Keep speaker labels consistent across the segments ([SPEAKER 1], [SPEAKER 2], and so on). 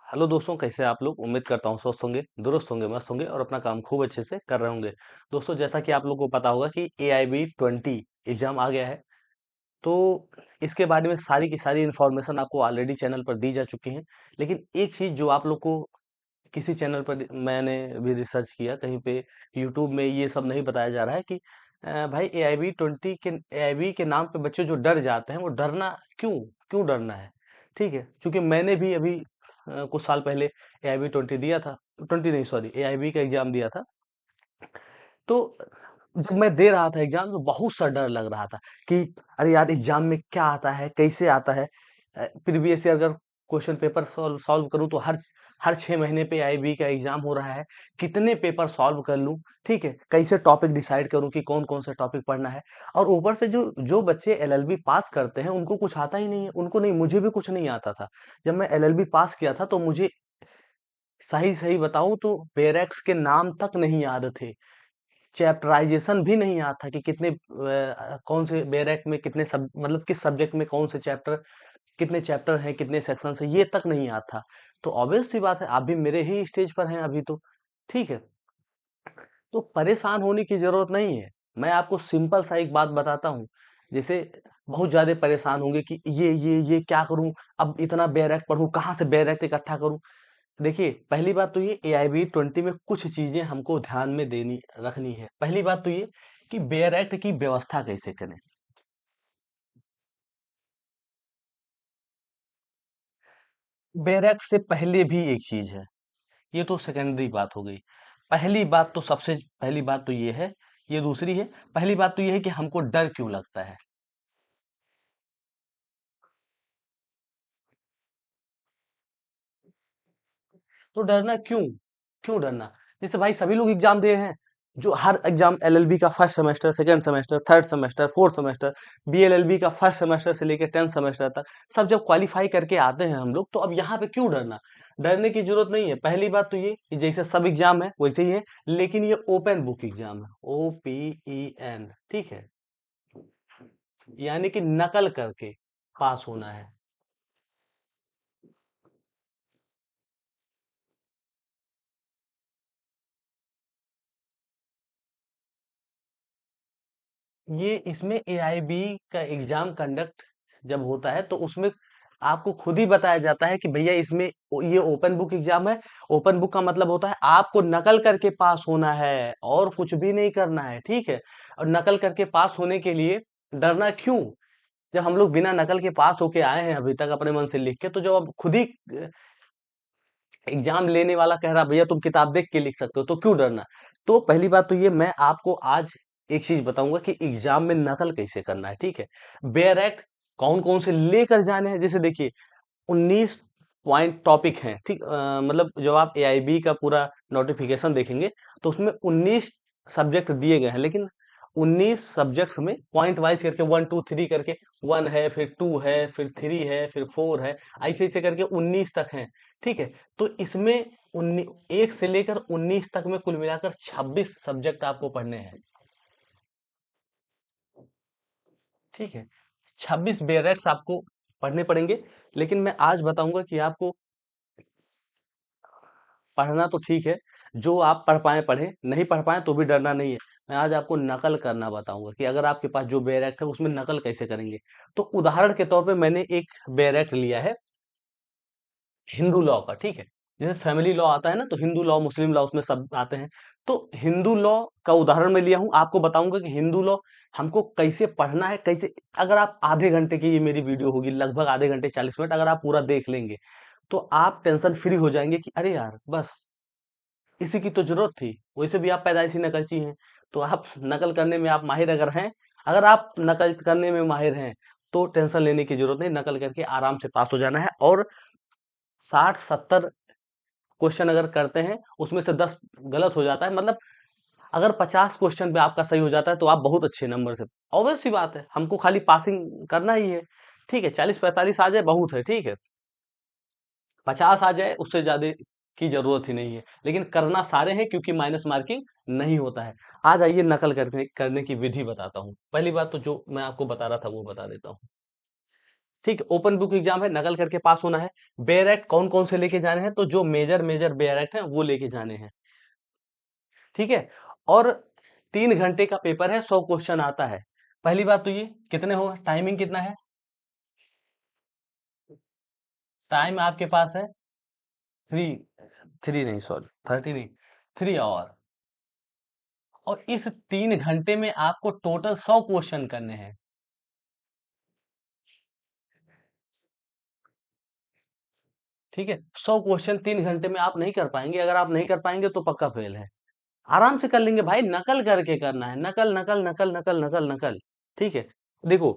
[SPEAKER 1] Hello दोस्तों, कैसे हैं आप लोग। उम्मीद करता हूँ स्वस्थ होंगे, दुरुस्त होंगे, मस्त होंगे और अपना काम खूब अच्छे से कर रहे होंगे। दोस्तों, जैसा कि आप लोग को पता होगा कि AIB 20 एग्जाम आ गया है। तो इसके बारे में सारी की सारी इन्फॉर्मेशन आपको ऑलरेडी चैनल पर दी जा चुकी है। लेकिन एक चीज जो आप लोग को किसी चैनल पर मैंने भी रिसर्च किया, कहीं पे यूट्यूब में ये सब नहीं बताया जा रहा है कि भाई AIB के नाम पे बच्चे जो डर जाते हैं वो डरना क्यों क्यों डरना है। ठीक है, क्योंकि मैंने भी अभी कुछ साल पहले AIB 20 दिया था। 20 नहीं, सॉरी, AIB का एग्जाम दिया था। तो जब मैं दे रहा था एग्जाम तो बहुत सा डर लग रहा था कि अरे यार, एग्जाम में क्या आता है, कैसे आता है। प्रीवियस ईयर अगर क्वेश्चन पेपर सॉल्व सॉल्व करूं तो हर हर 6 महीने पे AIB का एग्जाम हो रहा है। कितने पेपर सॉल्व कर लूं, ठीक है, कैसे टॉपिक डिसाइड करूं कि कौन कौन सा टॉपिक पढ़ना है। और ऊपर से जो जो बच्चे LLB पास करते हैं उनको कुछ आता ही नहीं है, उनको नहीं, मुझे भी कुछ नहीं आता था। जब मैं LLB पास किया था तो मुझे सही सही बताऊं तो बेरेक्स के नाम तक नहीं याद थे। चैप्टराइजेशन भी नहीं याद था कि कितने कौन से बेरेक में कितने सब, मतलब किस सब्जेक्ट में कौन से चैप्टर, कितने चैप्टर हैं, कितने सेक्शन है, ये तक नहीं याद था। तो ऑब्वियस सी बात है, आप भी मेरे ही स्टेज पर हैं अभी तो। ठीक है, तो परेशान होने की जरूरत नहीं है। मैं आपको सिंपल सा एक बात बताता हूँ। जैसे बहुत ज्यादा परेशान होंगे कि ये क्या करूं, अब इतना बेरैक पढ़ूं, कहाँ से बेरैक इकट्ठा करूं। देखिए, पहली बात तो ये AIB 20 में कुछ चीजें हमको ध्यान में देनी रखनी है। पहली बात तो ये कि बेयर एक्ट की व्यवस्था कैसे करें। बेयर एक्ट से पहले भी एक चीज है, ये तो सेकेंडरी बात हो गई। पहली बात तो सबसे पहली बात तो ये है, ये दूसरी है। पहली बात तो ये है कि हमको डर क्यों लगता है। तो डरना क्यों, क्यों डरना। जैसे भाई सभी लोग एग्जाम दे रहे हैं, जो हर एग्जाम LLB का first semester, second semester, third semester, fourth semester, BLLB का फर्स्ट सेमेस्टर से लेकर 10th सेमेस्टर तक सब जब क्वालिफाई करके आते हैं हम लोग, तो अब यहाँ पे क्यों डरना। डरने की जरूरत नहीं है। पहली बात तो ये कि जैसे सब एग्जाम है वैसे ही है, लेकिन ये ओपन बुक एग्जाम है, OPEN, ठीक है, यानी कि नकल करके पास होना है। ये इसमें AIB का एग्जाम कंडक्ट जब होता है तो उसमें आपको खुद ही बताया जाता है कि भैया इसमें ये ओपन बुक एग्जाम है। ओपन बुक का मतलब होता है आपको नकल करके पास होना है और कुछ भी नहीं करना है, ठीक है। और नकल करके पास होने के लिए डरना क्यों। जब हम लोग बिना नकल के पास होके आए हैं अभी तक अपने मन से लिख के, तो जब अब खुद ही एग्जाम लेने वाला कह रहा भैया तुम किताब देख के लिख सकते हो, तो क्यों डरना। तो पहली बात तो ये मैं आपको आज एक चीज बताऊंगा कि एग्जाम में नकल कैसे करना है, ठीक है। बेयर एक्ट कौन कौन से लेकर जाने हैं, जैसे देखिए 19 पॉइंट टॉपिक हैं, ठीक। मतलब जब आप AIB का पूरा नोटिफिकेशन देखेंगे तो उसमें 19 सब्जेक्ट दिए गए हैं, लेकिन 19 सब्जेक्ट्स में पॉइंट वाइज करके 1 2 3 करके, 1 है, फिर 2 है, फिर 3 है, फिर 4 है, ऐसे ऐसे करके 19 तक हैं, ठीक है। तो इसमें 1 से लेकर 19 तक में कुल मिलाकर 26 सब्जेक्ट आपको पढ़ने हैं, ठीक है। 26 बेरेक्स आपको पढ़ने पड़ेंगे। लेकिन मैं आज बताऊंगा कि आपको पढ़ना तो ठीक है, जो आप पढ़ पाए पढ़े, नहीं पढ़ पाए तो भी डरना नहीं है। मैं आज आपको नकल करना बताऊंगा कि अगर आपके पास जो बैरेक्ट है उसमें नकल कैसे करेंगे। तो उदाहरण के तौर पे मैंने एक बैरेक्ट लिया है हिंदू लॉ का, ठीक है। जैसे फैमिली लॉ आता है ना, तो हिंदू लॉ, मुस्लिम लॉ, उसमें सब आते हैं। तो हिंदू लॉ का उदाहरण मैं लिया हूं, आपको बताऊंगा कि हिंदू लॉ हमको कैसे पढ़ना है, कैसे। अगर आप आधे घंटे की, ये मेरी वीडियो होगी लगभग आधे घंटे 40 मिनट, अगर आप पूरा देख लेंगे तो आप टेंशन फ्री हो जाएंगे कि अरे यार बस इसी की तो जरूरत थी। वैसे भी आप पैदाइशी नकलची हैं, तो आप नकल करने में आप माहिर अगर हैं, अगर आप नकल करने में माहिर हैं तो टेंशन लेने की जरूरत नहीं, नकल करके आराम से पास हो जाना है। और 60 70 क्वेश्चन अगर करते हैं उसमें से 10 गलत हो जाता है, मतलब अगर 50 क्वेश्चन पे आपका सही हो जाता है तो आप बहुत अच्छे नंबर से, ऑब्वियस सी बात है, हमको खाली पासिंग करना ही है, ठीक है। 40 45 आ जाए बहुत है, ठीक है। 50 आ जाए उससे ज्यादा की जरूरत ही नहीं है, लेकिन करना सारे हैं क्योंकि माइनस मार्किंग नहीं होता है। आ जाइए, नकल करने करने की विधि बताता हूँ। पहली बात तो जो मैं आपको बता रहा था वो बता देता हूँ, ठीक है, ओपन बुक एग्जाम है, नकल करके पास होना है। बेयर एक्ट कौन कौन से लेके जाने हैं, तो जो मेजर मेजर बेयर एक्ट हैं वो लेके जाने हैं। ठीक है, और 3 घंटे का पेपर है, 100 क्वेश्चन आता है। पहली बात तो ये कितने हो, टाइमिंग कितना है, टाइम आपके पास है 3, 3 नहीं सॉरी 30 नहीं, 3 आवर। और इस 3 घंटे में आपको टोटल 100 क्वेश्चन करने हैं। ठीक है, 100 क्वेश्चन 3 घंटे में आप नहीं कर पाएंगे, अगर आप नहीं कर पाएंगे तो पक्का फेल है। आराम से कर लेंगे भाई, नकल करके करना है, नकल नकल नकल नकल नकल नकल। ठीक है, देखो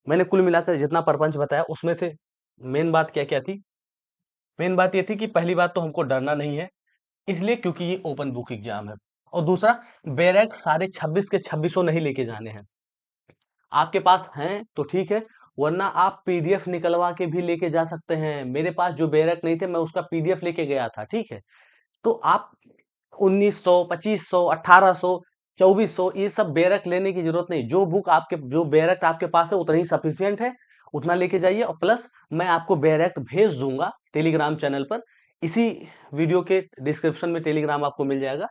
[SPEAKER 1] मैंने कुल मिलाकर जितना प्रपंच बताया उसमें से मेन बात क्या क्या थी। मेन बात ये थी कि पहली बात तो हमको डरना नहीं है, इसलिए क्योंकि ये ओपन बुक एग्जाम है। और दूसरा, बैरक सारे 26 के 26 नहीं लेके जाने हैं। आपके पास हैं तो ठीक है, वरना आप पीडीएफ निकलवा के भी लेके जा सकते हैं। मेरे पास जो बैरक नहीं थे, मैं उसका पीडीएफ लेके गया था। ठीक है, तो आप 1900, 2500, 1800, 2400 ये सब बैरक लेने की जरूरत नहीं। जो बुक आपके, जो बैरक आपके पास है उतना ही सफिशियंट है, उतना लेके जाइए। और प्लस मैं आपको बैरक भेज दूंगा टेलीग्राम चैनल पर। इसी वीडियो के डिस्क्रिप्शन में टेलीग्राम आपको मिल जाएगा,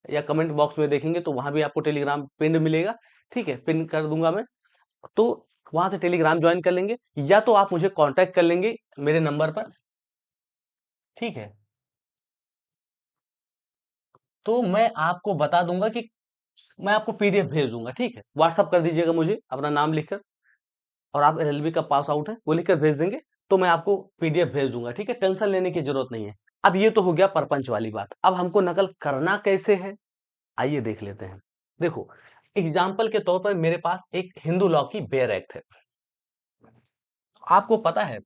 [SPEAKER 1] या कमेंट बॉक्स में देखेंगे तो वहां भी आपको टेलीग्राम पिन मिलेगा। ठीक है, पिन कर दूंगा मैं, तो वहां से टेलीग्राम ज्वाइन कर लेंगे, या तो आप मुझे कांटेक्ट कर लेंगे मेरे नंबर पर। ठीक है, तो मैं आपको बता दूंगा कि मैं आपको पीडीएफ भेज दूंगा। ठीक है, व्हाट्सअप कर दीजिएगा मुझे अपना नाम लिखकर, और आप एलएलबी का पास आउट है वो लिखकर भेज देंगे, तो मैं आपको पीडीएफ भेज दूंगा। ठीक है, टेंशन लेने की जरूरत नहीं है। अब ये तो हो गया परपंच वाली बात, अब हमको नकल करना कैसे है, आइए देख लेते हैं। देखो, एग्जाम्पल के तौर पर मेरे पास एक हिंदू लॉ की बेयर एक्ट है। आपको पता है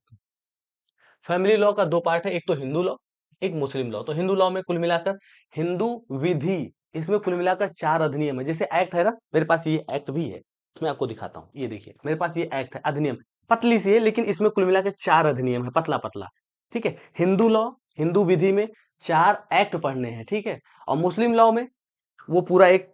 [SPEAKER 1] फैमिली लॉ का दो पार्ट है, एक तो हिंदू लॉ, एक मुस्लिम लॉ। तो हिंदू लॉ में कुल मिलाकर हिंदू विधि, इसमें कुल मिलाकर 4 अधिनियम है। जैसे एक्ट है ना, मेरे पास ये एक्ट भी है, मैं आपको दिखाता हूँ। ये देखिए मेरे पास ये एक्ट है, अधिनियम पतली सी है, लेकिन इसमें कुल मिलाकर 4 अधिनियम है, पतला पतला। ठीक है, हिंदू लॉ, हिंदू विधि में 4 एक्ट पढ़ने हैं। ठीक है, और मुस्लिम लॉ में वो पूरा एक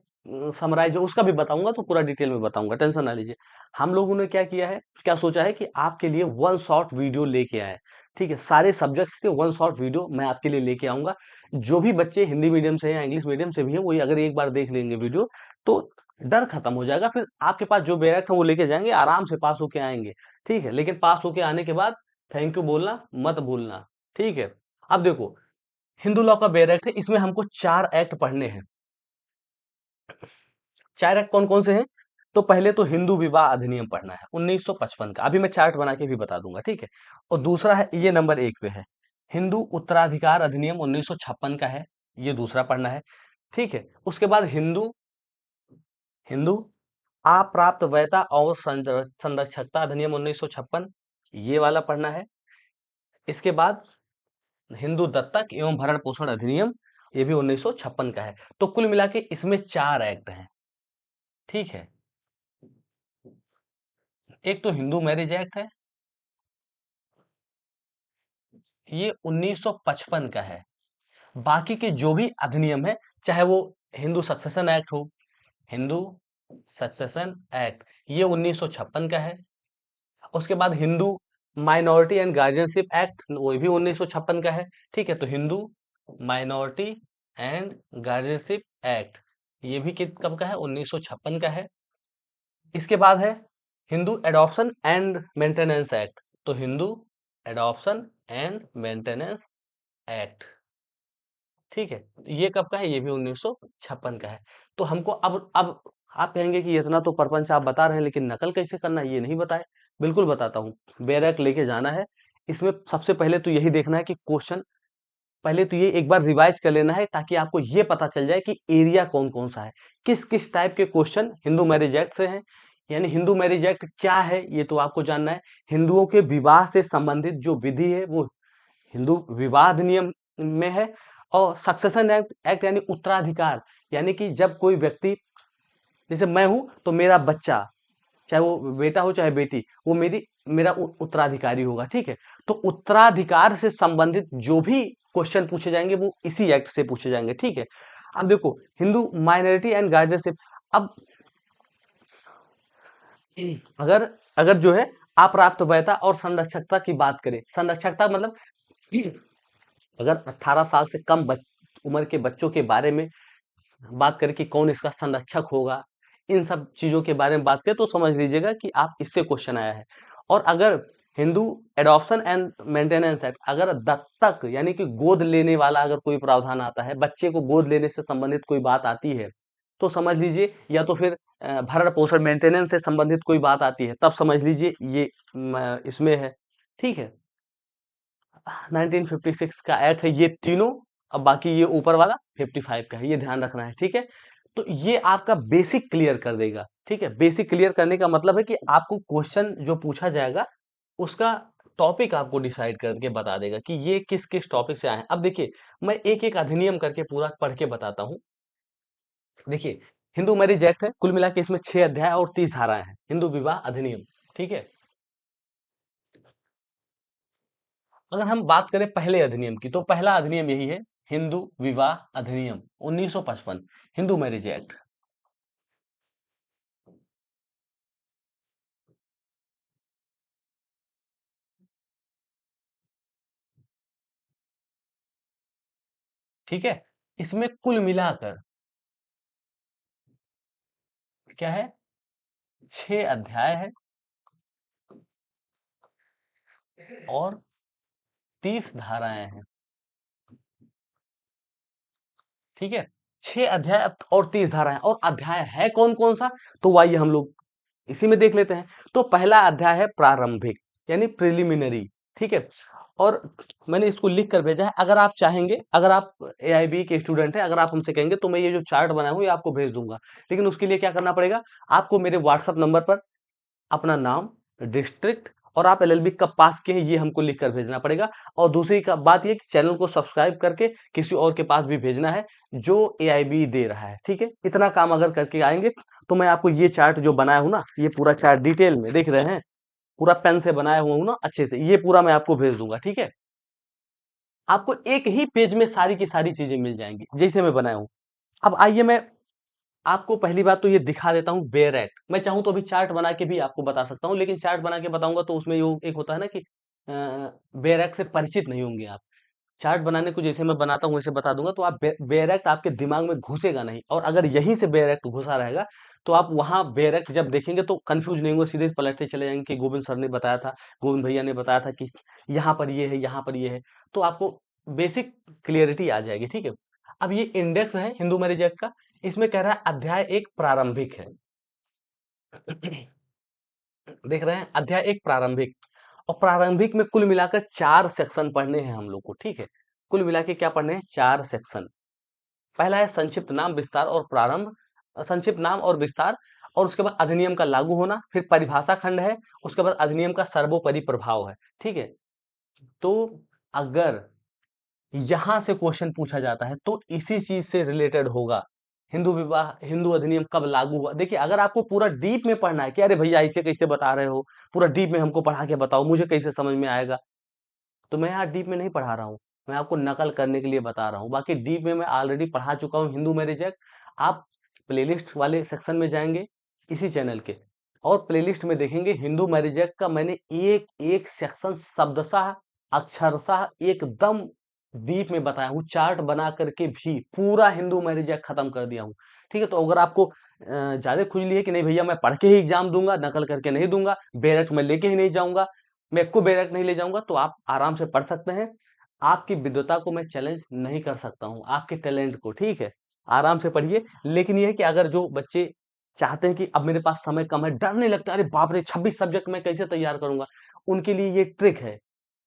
[SPEAKER 1] समराइज है, उसका भी बताऊंगा, तो पूरा डिटेल में बताऊंगा, टेंशन ना लीजिए। हम लोगों ने क्या किया है, क्या सोचा है कि आपके लिए वन शॉट वीडियो लेके आए। ठीक है, सारे सब्जेक्ट्स के वन शॉट वीडियो मैं आपके लिए लेके आऊंगा। जो भी बच्चे हिंदी मीडियम से या इंग्लिश मीडियम से भी हैं, वही अगर एक बार देख लेंगे वीडियो, तो डर खत्म हो जाएगा। फिर आपके पास जो बैरक है वो लेके जाएंगे, आराम से पास होके आएंगे। ठीक है, लेकिन पास होके आने के बाद थैंक यू बोलना मत भूलना। ठीक है, अब देखो, हिंदू लॉ का बैरक है, इसमें हमको 4 एक्ट पढ़ने हैं। 4 एक्ट कौन कौन से हैं, तो पहले तो हिंदू विवाह अधिनियम पढ़ना है 1955 का, अभी मैं चार्ट बना के भी बता दूंगा। ठीक है, और दूसरा है, ये नंबर 1 पे है, हिंदू उत्तराधिकार अधिनियम 1956 का है, ये दूसरा पढ़ना है। ठीक है, उसके बाद हिंदू हिंदू अप्राप्त वैता और संरक्षकता अधिनियम 1956, ये वाला पढ़ना है। इसके बाद हिंदू दत्तक एवं भरण पोषण अधिनियम, ये भी 1956 का है। तो कुल मिला के इसमें 4 एक्ट हैं। ठीक है, एक तो हिंदू मैरिज एक्ट है, ये 1955 का है। बाकी के जो भी अधिनियम है, चाहे वो हिंदू सक्सेशन एक्ट हो, हिंदू सक्सेशन एक्ट, ये 1956 का है। उसके बाद Hindu minority and guardianship act, वो भी 1956 का है। ठीक है, तो Hindu minority and guardianship act, ये भी कब का है, 1956 का है। इसके बाद है Hindu adoption and maintenance act, तो Hindu adoption and maintenance act. ठीक है, ये कब का है, ये भी 1956 का है। तो हमको अब आप कहेंगे कि इतना तो प्रपंच आप बता रहे हैं, लेकिन नकल कैसे करना है ये नहीं बताए। बिल्कुल बताता हूँ, बैरक लेके जाना है। इसमें सबसे पहले तो यही देखना है कि क्वेश्चन, पहले तो ये एक बार रिवाइज कर लेना है, ताकि आपको ये पता चल जाए कि एरिया कौन कौन सा है, किस किस टाइप के क्वेश्चन हिंदू मैरिज एक्ट से हैं। यानी हिंदू मैरिज एक्ट क्या है ये तो आपको जानना है। हिंदुओं के विवाह से संबंधित जो विधि है वो हिंदू विवाह अधिनियम में है। और सक्सेशन एक्ट एक्ट यानी उत्तराधिकार, यानी कि जब कोई व्यक्ति, जैसे मैं हूं तो मेरा बच्चा, चाहे वो बेटा हो चाहे बेटी, वो मेरा उत्तराधिकारी होगा। ठीक है, तो उत्तराधिकार से संबंधित जो भी क्वेश्चन पूछे जाएंगे वो इसी एक्ट से पूछे जाएंगे। ठीक है, अब देखो, हिंदू माइनॉरिटी एंड गार्जियनशिप। अब अगर अगर जो है अप्राप्त वैधता और संरक्षकता की बात करें, संरक्षकता मतलब अगर 18 साल से कम उम्र के बच्चों के बारे में बात करें कि कौन इसका संरक्षक होगा, इन सब चीजों के बारे में बात करें तो समझ लीजिएगा कि आप इससे क्वेश्चन आया है। और अगर Hindu adoption and maintenance act, अगर दत्तक यानी कि गोद लेने वाला अगर कोई प्रावधान आता है, बच्चे को गोद लेने से संबंधित कोई बात आती है, तो समझ लीजिए, या तो फिर भरण पोषण मेंटेनेंस से संबंधित कोई बात आती है, तब समझ लीजिए ये इसमें है। ठीक है, 1956 का एक्ट है ये तीनों। अब बाकी ये ऊपर वाला 55 का है, ये ध्यान रखना है। ठीक है, तो ये आपका बेसिक क्लियर कर देगा। ठीक है, बेसिक क्लियर करने का मतलब है कि आपको क्वेश्चन जो पूछा जाएगा उसका टॉपिक आपको डिसाइड करके बता देगा कि ये किस किस टॉपिक से आए हैं। अब देखिए, मैं एक एक अधिनियम करके पूरा पढ़ के बताता हूँ। देखिए, हिंदू मैरिज एक्ट है, कुल मिला के इसमें 6 अध्याय और 30 धाराएं हैं। हिंदू विवाह अधिनियम, ठीक है। अगर हम बात करें पहले अधिनियम की, तो पहला अधिनियम यही है, हिंदू विवाह अधिनियम 1955, हिंदू मैरिज एक्ट। ठीक है, इसमें कुल मिलाकर क्या है, 6 अध्याय है और 30 धाराएं हैं। ठीक है, 6 अध्याय और 30 धाराएं, और अध्याय है कौन कौन सा, तो आइए हम लोग इसी में देख लेते हैं। तो पहला अध्याय है प्रारंभिक, यानी प्रिलिमिनरी। ठीक है, और मैंने इसको लिख कर भेजा है। अगर आप चाहेंगे, अगर आप एआईबी के स्टूडेंट हैं, अगर आप हमसे कहेंगे तो मैं ये जो चार्ट बनाया हूँ ये आपको भेज दूंगा। लेकिन उसके लिए क्या करना पड़ेगा, आपको मेरे व्हाट्सएप नंबर पर अपना नाम, डिस्ट्रिक्ट और आप एलएलबी कब पास किए हैं ये हमको लिख कर भेजना पड़ेगा। और दूसरी का बात ये कि चैनल को सब्सक्राइब करके किसी और के पास भी भेजना है जो एआईबी दे रहा है। ठीक है, इतना काम अगर करके आएंगे तो मैं आपको ये चार्ट जो बनाया हूं ना, ये पूरा चार्ट डिटेल में देख रहे हैं, पूरा पेन से बनाया हुआ हूं ना अच्छे से, ये पूरा मैं आपको भेज दूंगा। ठीक है, आपको एक ही पेज में सारी की सारी चीजें मिल जाएंगी जैसे मैं बनाया हूं। अब आइए, मैं आपको पहली बात तो ये दिखा देता हूँ बेयर एक्ट। मैं चाहूँ तो अभी चार्ट बना के भी आपको बता सकता हूँ, लेकिन चार्ट बना के बताऊंगा तो उसमें यो एक होता है ना कि बेयर एक्ट से परिचित नहीं होंगे आप। चार्ट बनाने को जैसे मैं बनाता हूँ वैसे बता दूंगा तो आप बेयर एक्ट आपके दिमाग में घुसेगा नहीं, और अगर यहीं से बेयर एक्ट घुसा रहेगा तो आप वहां बेयर एक्ट जब देखेंगे तो कंफ्यूज नहीं होंगे, सीधे पलटते चले जाएंगे कि गोविंद सर ने बताया था, गोविंद भैया ने बताया था कि यहाँ पर ये है, यहाँ पर ये है। तो आपको बेसिक क्लियरिटी आ जाएगी। ठीक है, अब ये इंडेक्स है हिंदू मैरिज एक्ट का। इसमें कह रहा है अध्याय एक प्रारंभिक है। देख रहे हैं, अध्याय एक प्रारंभिक, और प्रारंभिक में कुल मिलाकर 4 सेक्शन पढ़ने हैं हम लोग को। ठीक है, कुल मिला के क्या पढ़ने हैं, 4 सेक्शन। पहला है संक्षिप्त नाम, विस्तार और प्रारंभ, संक्षिप्त नाम और विस्तार, और उसके बाद अधिनियम का लागू होना, फिर परिभाषा खंड है, उसके बाद अधिनियम का सर्वोपरि प्रभाव है। ठीक है, तो अगर यहां से क्वेश्चन पूछा जाता है तो इसी चीज से रिलेटेड होगा। हिंदू विवाह, हिंदू अधिनियम कब लागू हुआ। देखिए, अगर आपको पूरा डीप में पढ़ना है कि अरे भैया ऐसे कैसे बता रहे हो, पूरा डीप में हमको पढ़ा के बताओ, मुझे कैसे समझ में आएगा, तो मैं यहाँ डीप में नहीं पढ़ा रहा हूँ, मैं आपको नकल करने के लिए बता रहा हूँ। बाकी डीप में मैं ऑलरेडी पढ़ा चुका हूँ हिंदू मैरिज एक्ट। आप प्लेलिस्ट वाले सेक्शन में जाएंगे इसी चैनल के, और प्लेलिस्ट में देखेंगे हिंदू मैरिज एक्ट का मैंने एक एक सेक्शन शब्दशः अक्षरशः एकदम डीप में बताया हूँ, चार्ट बना करके भी पूरा हिंदू मैरिज एक्ट खत्म कर दिया हूँ। ठीक है, तो अगर आपको ज्यादा खुजली है कि नहीं भैया मैं पढ़ के ही एग्जाम दूंगा, नकल करके नहीं दूंगा, बैरक मैं लेके ही नहीं जाऊंगा, मैं को बैरक नहीं ले जाऊंगा, तो आप आराम से पढ़ सकते हैं। आपकी विद्वता को मैं चैलेंज नहीं कर सकता हूँ, आपके टैलेंट को। ठीक है, आराम से पढ़िए। लेकिन ये है कि अगर जो बच्चे चाहते हैं कि अब मेरे पास समय कम है, डर नहीं लगता, अरे बाप रे 26 सब्जेक्ट मैं कैसे तैयार करूंगा, उनके लिए ये ट्रिक है।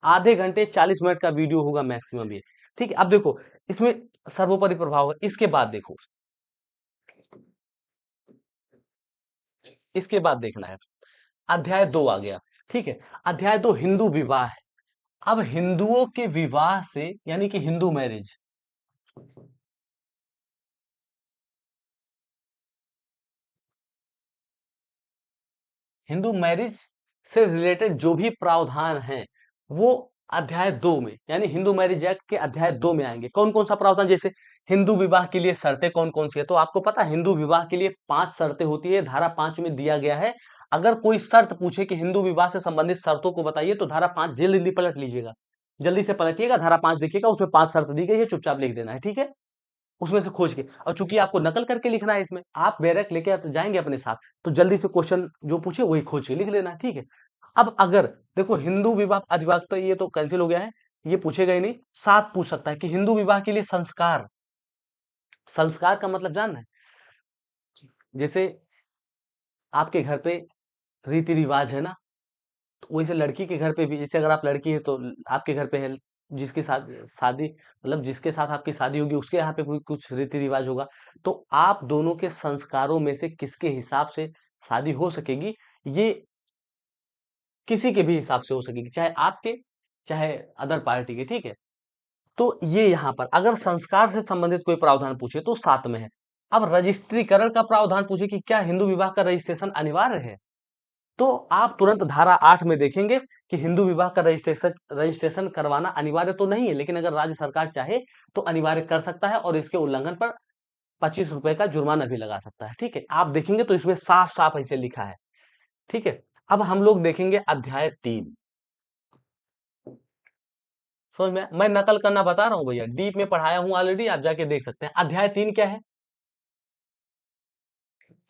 [SPEAKER 1] आधे घंटे 40 मिनट का वीडियो होगा मैक्सिमम ये। ठीक है, अब देखो इसमें सर्वोपरि प्रभाव है। इसके बाद देखो, इसके बाद देखना है, अध्याय 2 आ गया। ठीक है, अध्याय 2 हिंदू विवाह है। अब हिंदुओं के विवाह से यानी कि हिंदू मैरिज, हिंदू मैरिज से रिलेटेड जो भी प्रावधान हैं वो अध्याय 2 में, यानी हिंदू मैरिज एक्ट के अध्याय 2 में आएंगे। कौन कौन सा प्रावधान, जैसे हिंदू विवाह के लिए शर्तें कौन कौन सी है, तो आपको पता है हिंदू विवाह के लिए 5 शर्तें होती है, धारा 5 में दिया गया है। अगर कोई शर्त पूछे कि हिंदू विवाह से संबंधित शर्तों को बताइए, तो धारा 5 जल्दी जल्दी पलट लीजिएगा, जल्दी से पलटिएगा, धारा 5 देखिएगा, उसमें 5 शर्त दी गई है, चुपचाप लिख देना है, ठीक है? उसमें से खोज के, और चूंकि आपको नकल करके लिखना है इसमें, आप बैरक लेके जाएंगे अपने साथ, तो जल्दी से क्वेश्चन जो पूछे वही खोज के लिख लेना है, ठीक है? अब अगर देखो हिंदू विवाह अधिवास, तो ये तो कैंसिल हो गया है, ये पूछेगा ही नहीं। 7 पूछ सकता है कि हिंदू विवाह के लिए संस्कार, संस्कार का मतलब जानना है? जैसे आपके घर पे रीति रिवाज है ना, तो वैसे लड़की के घर पे भी, जैसे अगर आप लड़की है तो आपके घर पे है, जिसके साथ शादी, मतलब जिसके साथ आपकी शादी होगी उसके यहाँ पे कोई कुछ रीति रिवाज होगा, तो आप दोनों के संस्कारों में से किसके हिसाब से शादी हो सकेगी, ये किसी के भी हिसाब से हो सकेगी, चाहे आपके चाहे अदर पार्टी के, ठीक है? तो ये यहाँ पर अगर संस्कार से संबंधित कोई प्रावधान पूछे तो 7 में है। अब रजिस्ट्रीकरण का प्रावधान पूछे कि क्या हिंदू विवाह का रजिस्ट्रेशन अनिवार्य है, तो आप तुरंत धारा 8 में देखेंगे कि हिंदू विवाह का रजिस्ट्रेशन रजिस्ट्रेशन करवाना अनिवार्य तो नहीं है, लेकिन अगर राज्य सरकार चाहे तो अनिवार्य कर सकता है, और इसके उल्लंघन पर 25 रुपए का जुर्माना भी लगा सकता है, ठीक है? आप देखेंगे तो इसमें साफ साफ ऐसे लिखा है, ठीक है? अब हम लोग देखेंगे अध्याय 3। समझ में? मैं नकल करना बता रहा हूँ भैया, डीप में पढ़ाया हूँ ऑलरेडी, आप जाके देख सकते हैं। अध्याय 3 क्या है?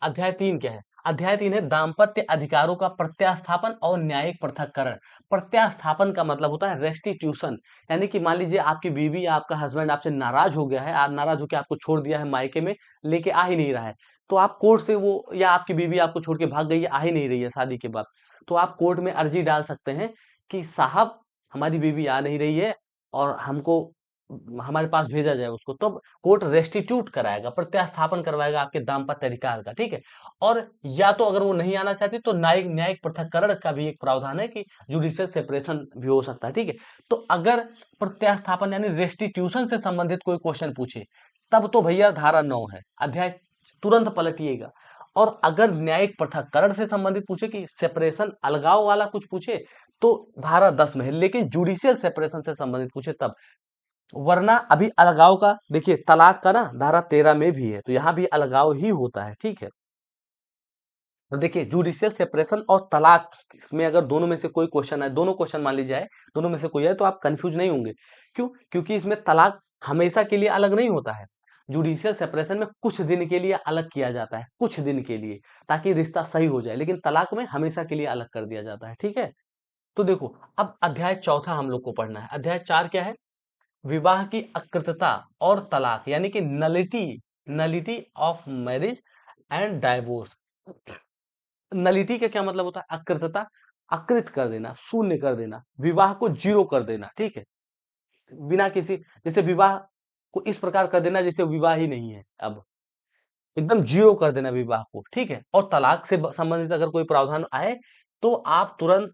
[SPEAKER 1] अध्याय 3 क्या है? अध्याय 3 है दाम्पत्य अधिकारों का प्रत्यास्थापन और न्यायिक पृथक्करण। प्रत्यास्थापन का मतलब होता है रेस्टिट्यूशन, यानी कि मान लीजिए आपकी बीवी या आपका हस्बैंड आपसे नाराज हो गया है, आप नाराज होकर आपको छोड़ दिया है, मायके में लेके आ ही नहीं रहा है, तो आप कोर्ट से वो, या आपकी बीवी आपको छोड़ के भाग गई है, आ ही नहीं रही है शादी के बाद, तो आप कोर्ट में अर्जी डाल सकते हैं कि साहब हमारी बीवी आ नहीं रही है और हमको हमारे पास भेजा जाए उसको, तब कोर्ट रेस्टिट्यूट कराएगा, प्रत्यास्थापन करवाएगा आपके दाम्पत्य अधिकार का, ठीक है? और या तो अगर वो नहीं आना चाहती तो न्यायिक न्यायिक पृथक्करण का भी एक प्रावधान है कि जुडिशियल सेपरेशन भी हो सकता है, ठीक है? तो अगर प्रत्यास्थापन यानी रेस्टिट्यूशन से संबंधित कोई क्वेश्चन पूछे, तब तो भैया धारा 9 है, अध्याय तुरंत पलटिएगा। और अगर न्यायिक पृथक्करण से संबंधित पूछे कि सेपरेशन अलगाव वाला कुछ पूछे, तो धारा 10 में है, लेकिन जुडिशियल सेपरेशन से संबंधित पूछे तब। वरना अभी अलगाव का देखिए, तलाक का ना धारा 13 में भी है, तो यहाँ भी अलगाव ही होता है, ठीक है? तो देखिए जुडिशियल सेपरेशन और तलाक, इसमें अगर दोनों में से कोई क्वेश्चन है, दोनों क्वेश्चन मान लीजिए आए, दोनों में से कोई है, तो आप कंफ्यूज नहीं होंगे। क्यों? क्योंकि इसमें तलाक हमेशा के लिए अलग नहीं होता है। जुडिशियल सेपरेशन में कुछ दिन के लिए अलग किया जाता है, कुछ दिन के लिए, ताकि रिश्ता सही हो जाए, लेकिन तलाक में हमेशा के लिए अलग कर दिया जाता है, ठीक है? तो देखो, अब अध्याय चौथा हम लोग को पढ़ना है। अध्याय 4 क्या है? विवाह की अकृतता और तलाक, यानी कि nullity, nullity of marriage and divorce. Nullity का क्या मतलब होता है? अकृतता, अकृत कर देना, शून्य कर देना, विवाह को जीरो कर देना, ठीक है? बिना किसी, जैसे विवाह को इस प्रकार कर देना जैसे विवाह ही नहीं है, अब एकदम जीरो कर देना विवाह को, ठीक है? और तलाक से संबंधित अगर कोई प्रावधान आए, तो आप तुरंत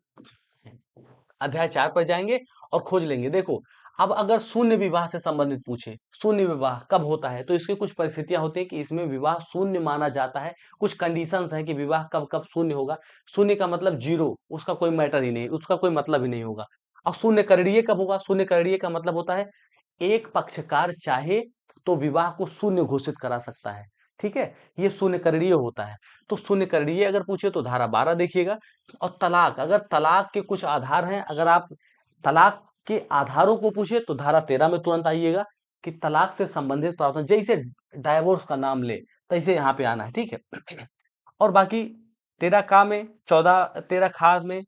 [SPEAKER 1] अध्याय 4 पर जाएंगे और खोज लेंगे। देखो, अब अगर शून्य विवाह से संबंधित पूछे, शून्य विवाह कब होता है, तो इसकी कुछ परिस्थितियां होती है कि इसमें विवाह शून्य माना जाता है, कुछ कंडीशंस है कि विवाह कब कब शून्य होगा। शून्य का मतलब जीरो, उसका कोई मैटर ही नहीं, उसका कोई मतलब ही नहीं होगा। और शून्य करणीय कब होगा? शून्य करणीय का मतलब होता है एक पक्षकार चाहे तो विवाह को शून्य घोषित करा सकता है, ठीक है? ये शून्य करणीय होता है। तो शून्य करणीय अगर पूछे तो धारा 12 देखिएगा। और तलाक, अगर तलाक के कुछ आधार हैं, अगर आप तलाक के आधारों को पूछे तो धारा 13 में तुरंत आइएगा कि तलाक से संबंधित प्रावधान, जैसे डाइवोर्स का नाम ले तैसे यहाँ पे आना है, ठीक है? और बाकी 13 का में 14, 13 खा में,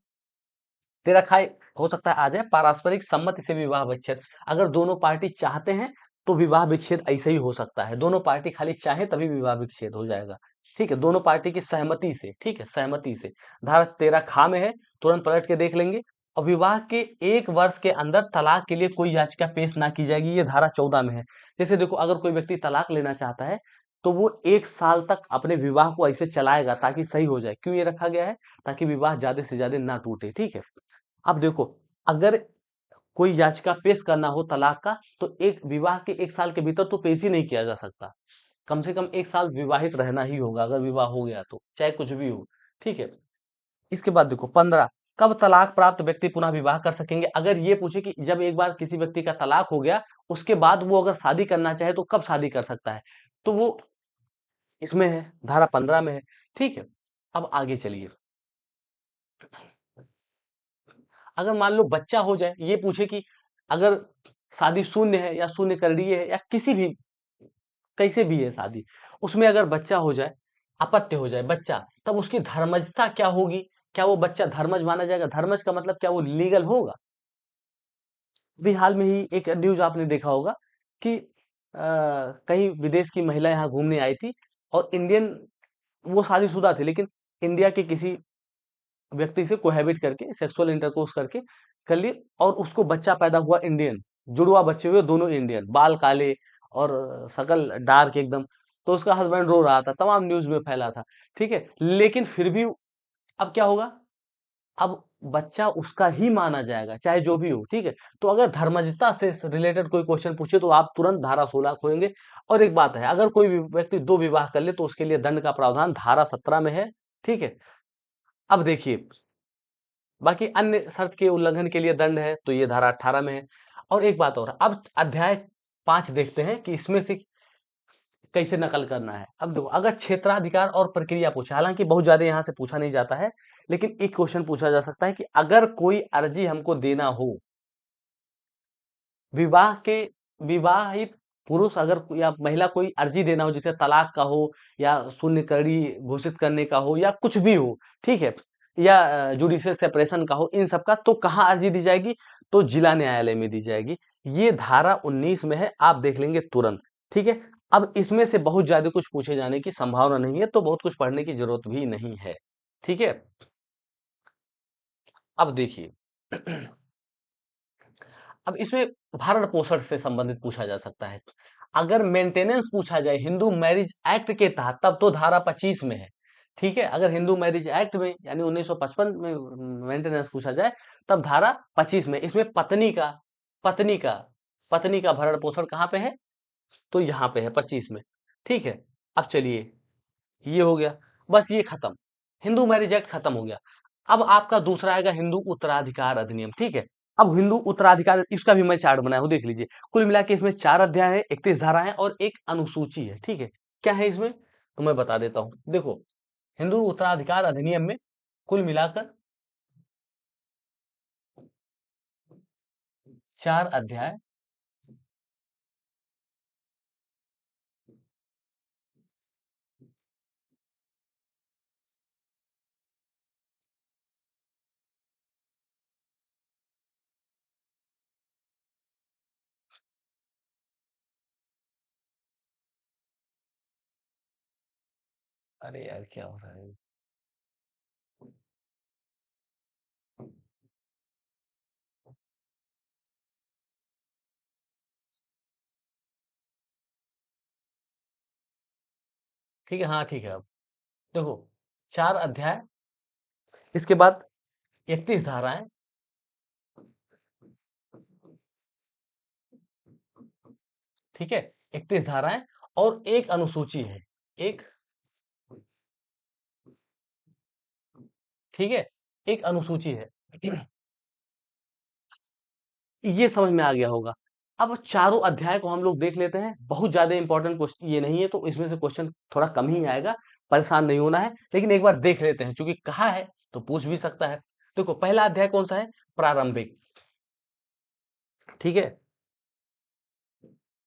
[SPEAKER 1] 13 खाए हो सकता है आ जाए पारस्परिक सम्मति से विवाह विच्छेद। अगर दोनों पार्टी चाहते हैं तो विवाह विच्छेद ऐसे ही हो सकता है, दोनों पार्टी खाली चाहे तभी विवाह विच्छेद हो जाएगा, ठीक है? दोनों पार्टी की सहमति से, ठीक है? सहमति से। धारा 13 खा में है, तुरंत पलट के देख लेंगे। और विवाह के 1 वर्ष के अंदर तलाक के लिए कोई याचिका पेश ना की जाएगी, ये धारा 14 में है। जैसे देखो, अगर कोई व्यक्ति तलाक लेना चाहता है तो वो 1 साल तक अपने विवाह को ऐसे चलाएगा ताकि सही हो जाए। क्यों ये रखा गया है? ताकि विवाह ज्यादा से ज्यादा ना टूटे, ठीक है? अब देखो, अगर कोई याचिका पेश करना हो तलाक का, तो एक विवाह के 1 साल के भीतर तो पेश ही नहीं किया जा सकता। कम से कम 1 साल विवाहित रहना ही होगा, अगर विवाह हो गया तो चाहे कुछ भी हो, ठीक है? इसके बाद देखो 15, कब तलाक प्राप्त व्यक्ति पुनः विवाह कर सकेंगे? अगर ये पूछे कि जब एक बार किसी व्यक्ति का तलाक हो गया, उसके बाद वो अगर शादी करना चाहे तो कब शादी कर सकता है, तो वो इसमें है, धारा 15 में है, ठीक है? अब आगे चलिए। अगर मान लो बच्चा हो जाए, ये पूछे कि अगर शादी शून्य है या शून्य करणीय है या किसी भी कैसे भी है शादी, उसमें अगर बच्चा हो जाए, अपत्य हो जाए बच्चा, तब उसकी धर्मजता क्या होगी? क्या वो बच्चा धर्मज माना जाएगा? धर्मज का मतलब क्या वो लीगल होगा? अभी हाल में ही एक न्यूज आपने देखा होगा कि कहीं विदेश की महिला यहाँ घूमने आई थी और इंडियन, वो शादीशुदा थे लेकिन इंडिया के किसी व्यक्ति से कोहैबिट करके सेक्सुअल इंटरकोर्स करके कर लिए और उसको बच्चा पैदा हुआ इंडियन, जुड़वा बच्चे हुए दोनों इंडियन, बाल काले और शकल डार्क एकदम। तो उसका हस्बैंड रो रहा था, तमाम न्यूज में फैला था। ठीक है, लेकिन फिर भी अब क्या होगा? अब बच्चा उसका ही माना जाएगा चाहे जो भी हो। ठीक है, तो अगर धर्मजता से रिलेटेड कोई क्वेश्चन पूछे तो आप तुरंत धारा 16 खोएंगे। और एक बात है, अगर कोई भी व्यक्ति दो विवाह कर ले तो उसके लिए दंड का प्रावधान धारा 17 में है। ठीक है, अब देखिए, बाकी अन्य शर्त के उल्लंघन के लिए दंड है तो ये धारा 18 में है। और एक बात और, अब अध्याय 5 देखते हैं कि इसमें से कैसे नकल करना है। अब देखो, अगर क्षेत्राधिकार और प्रक्रिया पूछे, हालांकि बहुत ज्यादा यहाँ से पूछा नहीं जाता है, लेकिन एक क्वेश्चन पूछा जा सकता है कि अगर कोई अर्जी हमको देना हो, विवाह के विवाहित पुरुष अगर या महिला कोई अर्जी देना हो, जैसे तलाक का हो या शून्यकरणी घोषित करने का हो या कुछ भी हो, ठीक है, या जुडिशियल सेपरेशन का हो, इन सब का, तो कहाँ अर्जी दी जाएगी? तो जिला न्यायालय में दी जाएगी। ये धारा 19 में है, आप देख लेंगे तुरंत। ठीक है, अब इसमें से बहुत ज्यादा कुछ पूछे जाने की संभावना नहीं है, तो बहुत कुछ पढ़ने की जरूरत भी नहीं है। ठीक है, अब देखिए अब इसमें भरण पोषण से संबंधित पूछा जा सकता है। अगर मेंटेनेंस पूछा जाए हिंदू मैरिज एक्ट के तहत, तब तो धारा 25 में है। ठीक है, अगर हिंदू मैरिज एक्ट में यानी 1955 में मेंटेनेंस पूछा जाए, तब धारा 25 में। इसमें पत्नी का पत्नी का भरण पोषण कहाँ पे है? तो यहाँ पे है 25 में। ठीक है, अब चलिए, ये हो गया, बस ये खत्म, हिंदू मैरिज एक्ट खत्म हो गया। अब आपका दूसरा आएगा हिंदू उत्तराधिकार अधिनियम। ठीक है, अब हिंदू उत्तराधिकार, इसका भी मैं चार्ट बनाया हूं, देख लीजिए। कुल मिला के इसमें 4 अध्याय है, 31 धारा है और एक अनुसूची है। ठीक है, क्या है इसमें तो मैं बता देता हूं। देखो, हिंदू उत्तराधिकार अधिनियम में कुल मिलाकर 4 अध्याय, अरे यार क्या हो रहा है? ठीक है, हाँ ठीक है। अब देखो, 4 अध्याय, इसके बाद 31 धाराएं, ठीक है, 31 धाराएं और एक अनुसूची है, एक, ठीक है, एक अनुसूची है। ये समझ में आ गया होगा। अब चारों अध्याय को हम लोग देख लेते हैं, बहुत ज्यादा इंपॉर्टेंट क्वेश्चन ये नहीं है, तो इसमें से क्वेश्चन थोड़ा कम ही आएगा, परेशान नहीं होना है, लेकिन एक बार देख लेते हैं, क्योंकि कहा है तो पूछ भी सकता है। देखो, पहला अध्याय कौन सा है? प्रारंभिक। ठीक है,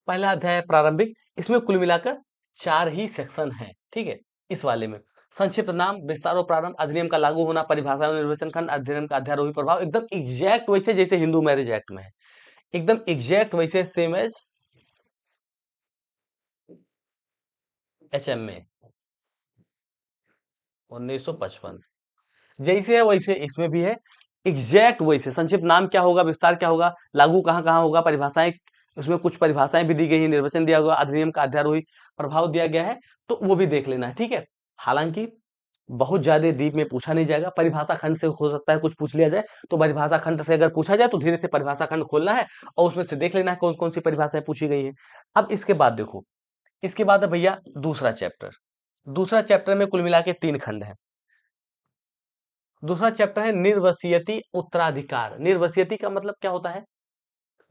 [SPEAKER 1] पहला अध्याय है प्रारंभिक, इसमें कुल मिलाकर 4 ही सेक्शन हैं। ठीक है, इस वाले में संक्षिप्त नाम, विस्तार और प्रारंभ, अधिनियम का लागू होना, परिभाषा और निर्वचन खंड, अधिनियम का अध्यारोही प्रभाव, एकदम एग्जैक्ट वैसे जैसे हिंदू मैरिज एक्ट में है, एकदम एग्जैक्ट वैसे, सेम एज एचएम में 1955 जैसे है वैसे इसमें भी है, एग्जैक्ट वैसे। संक्षिप्त नाम क्या होगा, विस्तार क्या होगा, लागू कहाँ कहाँ होगा, परिभाषाएं, उसमें कुछ परिभाषाएं भी दी गई है, निर्वचन दिया हुआ, अधिनियम का अध्यारोही प्रभाव दिया गया है, तो वो भी देख लेना है। ठीक है, हालांकि बहुत ज्यादा डीप में पूछा नहीं जाएगा, परिभाषा खंड से हो सकता है कुछ पूछ लिया जाए, तो परिभाषा खंड से अगर पूछा जाए तो धीरे से परिभाषा खंड खोलना है और उसमें से देख लेना है कौन कौन सी परिभाषाएं पूछी गई है। अब इसके बाद देखो, इसके बाद है भैया दूसरा चैप्टर। दूसरा चैप्टर में कुल मिला के 3 खंड है। दूसरा चैप्टर है निर्वसियती उत्तराधिकार। निर्वसियती का मतलब क्या होता है?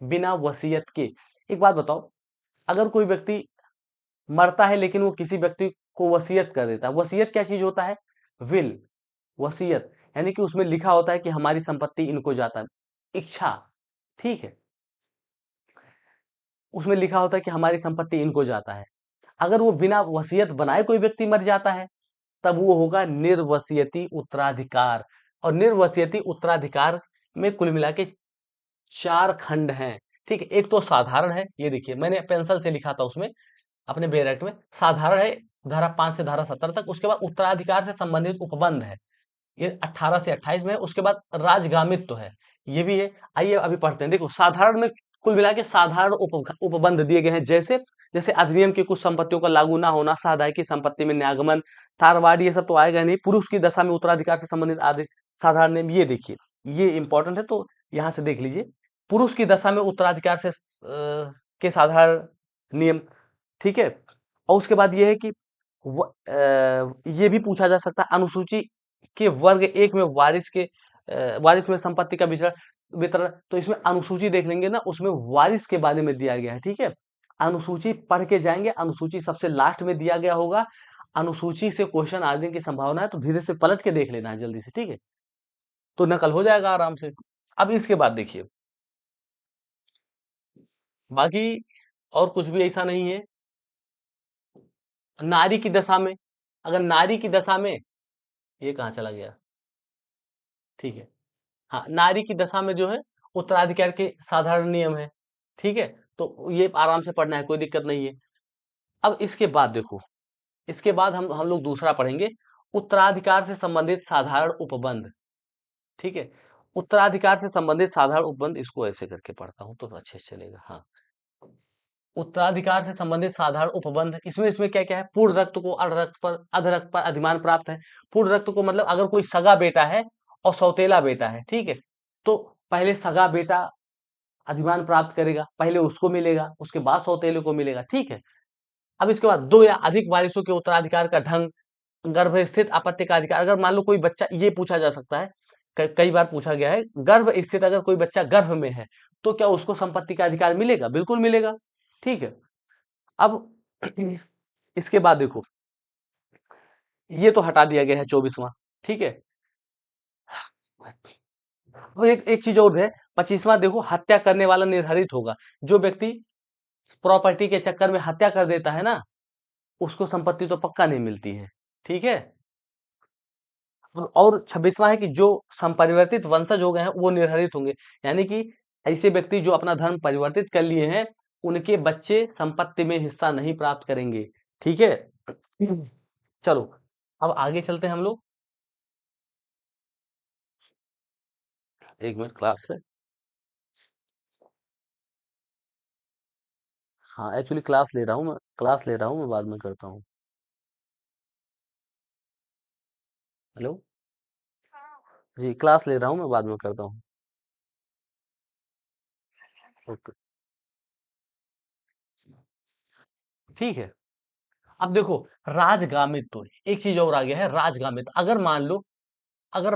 [SPEAKER 1] बिना वसीयत के। एक बात बताओ, अगर कोई व्यक्ति मरता है लेकिन वो किसी व्यक्ति को वसीयत कर देता है, वसीयत क्या चीज होता है? विल, वसीयत, यानी कि उसमें लिखा होता है कि हमारी संपत्ति इनको जाता है, इच्छा, ठीक है, उसमें लिखा होता है कि हमारी संपत्ति इनको जाता है। अगर वो बिना वसीयत बनाए कोई व्यक्ति मर जाता है, तब वो होगा निर्वसियती उत्तराधिकार। और निर्वसियती उत्तराधिकार में कुल मिला के 4 खंड हैं, ठीक है। एक तो साधारण है, ये देखिए मैंने पेंसिल से लिखा था उसमें, अपने बेरेक्ट में साधारण है, धारा 5 से धारा 17 तक। उसके बाद उत्तराधिकार से संबंधित उपबंध है, ये 18 से 28 में है। उसके बाद राजगामित्व है, ये भी है। आइए अभी पढ़ते हैं। देखो साधारण में कुल मिला के साधारण उपबंध दिए गए हैं, जैसे जैसे अधिनियम की कुछ संपत्तियों का लागू ना होना, साधारण की संपत्ति में न्यागमन, थारवाड़ी, ये सब तो आएगा नहीं। पुरुष की दशा में उत्तराधिकार से संबंधित आदि साधारण नियम, ये देखिए, ये इंपॉर्टेंट है, तो यहां से देख लीजिए। पुरुष की दशा में उत्तराधिकार से के साधारण नियम, ठीक है। और उसके बाद ये है कि ये भी पूछा जा सकता है, अनुसूची के वर्ग एक में वारिस के वारिस में संपत्ति का वितरण वितरण, तो इसमें अनुसूची देख लेंगे ना, उसमें वारिस के बारे में दिया गया है, ठीक है। अनुसूची पढ़ के जाएंगे, अनुसूची सबसे लास्ट में दिया गया होगा। अनुसूची से क्वेश्चन आने की संभावना है, तो धीरे से पलट के देख लेना है जल्दी से, ठीक है, तो नकल हो जाएगा आराम से। अब इसके बाद देखिए, बाकी और कुछ भी ऐसा नहीं है। नारी की दशा में, अगर नारी की दशा में, ये कहाँ चला गया, ठीक है, हाँ, नारी की दशा में जो है उत्तराधिकार के साधारण नियम है, ठीक है, तो ये आराम से पढ़ना है, कोई दिक्कत नहीं है। अब इसके बाद देखो, इसके बाद हम लोग दूसरा पढ़ेंगे, उत्तराधिकार से संबंधित साधारण उपबंध, ठीक है। उत्तराधिकार से संबंधित साधारण उपबंध, इसको ऐसे करके पढ़ता हूं तो अच्छे से चलेगा, हाँ। उत्तराधिकार से संबंधित साधारण उपबंध, इसमें इसमें क्या क्या है, पूर्ण रक्त को अर्धरक्त पर अधरक्त पर अधिमान प्राप्त है। पूर्ण रक्त को मतलब अगर कोई सगा बेटा है और सौतेला बेटा है, ठीक है, तो पहले सगा बेटा अधिमान प्राप्त करेगा, पहले उसको मिलेगा, उसके बाद सौतेले को मिलेगा, ठीक है। अब इसके बाद दो या अधिक वारिसों के उत्तराधिकार का ढंग, गर्भ स्थित आपत्ति का अधिकार, अगर मान लो कोई बच्चा, ये पूछा जा सकता है, कई बार पूछा गया है, गर्भ स्थित अगर कोई बच्चा गर्भ में है, तो क्या उसको संपत्ति का अधिकार मिलेगा? बिल्कुल मिलेगा, ठीक है। अब इसके बाद देखो, ये तो हटा दिया गया है 24वां, ठीक है। और एक एक चीज और है, 25वां देखो, हत्या करने वाला निर्धारित होगा। जो व्यक्ति प्रॉपर्टी के चक्कर में हत्या कर देता है ना, उसको संपत्ति तो पक्का नहीं मिलती है, ठीक है। और 26वां है कि जो संपरिवर्तित वंशज हो गए हैं वो निर्धारित होंगे, यानी कि ऐसे व्यक्ति जो अपना धर्म परिवर्तित कर लिए हैं, उनके बच्चे संपत्ति में हिस्सा नहीं प्राप्त करेंगे, ठीक है। चलो, अब आगे चलते हैं हम लोग। एक मिनट, क्लास है, हाँ एक्चुअली क्लास ले रहा हूँ मैं, क्लास ले रहा हूँ मैं, बाद में करता हूँ। हेलो, जी क्लास ले रहा हूँ मैं, बाद में करता हूँ। ओके, ठीक है। अब देखो, राजगामित्व, एक चीज और आ गया है, राजगामित्व। अगर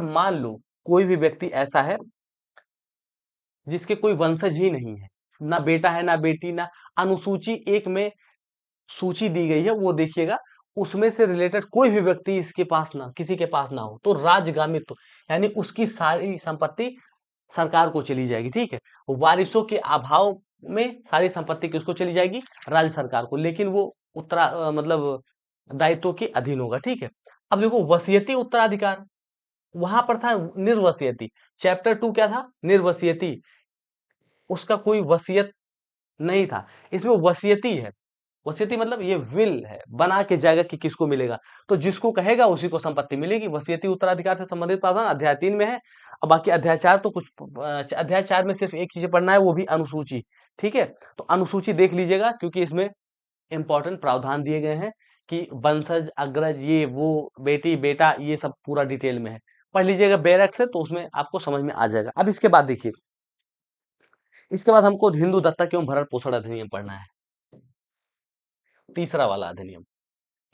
[SPEAKER 1] मान लो कोई भी व्यक्ति ऐसा है जिसके कोई वंशज ही नहीं है, ना बेटा है ना बेटी, ना अनुसूची एक में सूची दी गई है, वो देखिएगा, उसमें से रिलेटेड कोई भी व्यक्ति इसके पास ना, किसी के पास ना हो, तो राजगामित्व, यानी उसकी सारी संपत्ति सरकार को चली जाएगी, ठीक है। वारिसों के अभाव में सारी संपत्ति किसको चली जाएगी? राज्य सरकार को, लेकिन वो मतलब दायित्व के अधीन होगा, ठीक है। अब देखो, वसीयती उत्तराधिकार, वहां पर था निर्वसियती। चैप्टर 2 क्या था? निर्वसियती, उसका कोई वसीयत नहीं था। इसमें वसीयती है, वसीयती मतलब ये विल है, बना के जाएगा कि किसको मिलेगा, तो जिसको कहेगा उसी को संपत्ति मिलेगी। वसीयती उत्तराधिकार से संबंधित प्रावधान अध्याय 3 में है। और बाकी अध्याय 4 तो कुछ अध्याय 4 में सिर्फ एक चीज पढ़ना है, वो भी अनुसूची, ठीक है। तो अनुसूची देख लीजिएगा, क्योंकि इसमें इंपॉर्टेंट प्रावधान दिए गए हैं कि वंशज, अग्रज, ये वो, बेटी बेटा, ये सब पूरा डिटेल में है। पढ़ लीजिएगा बैरक से, तो उसमें आपको समझ में आ जाएगा। अब इसके बाद देखिए, इसके बाद हमको हिंदू दत्तक एवं भरण पोषण अधिनियम पढ़ना है, तीसरा वाला अधिनियम,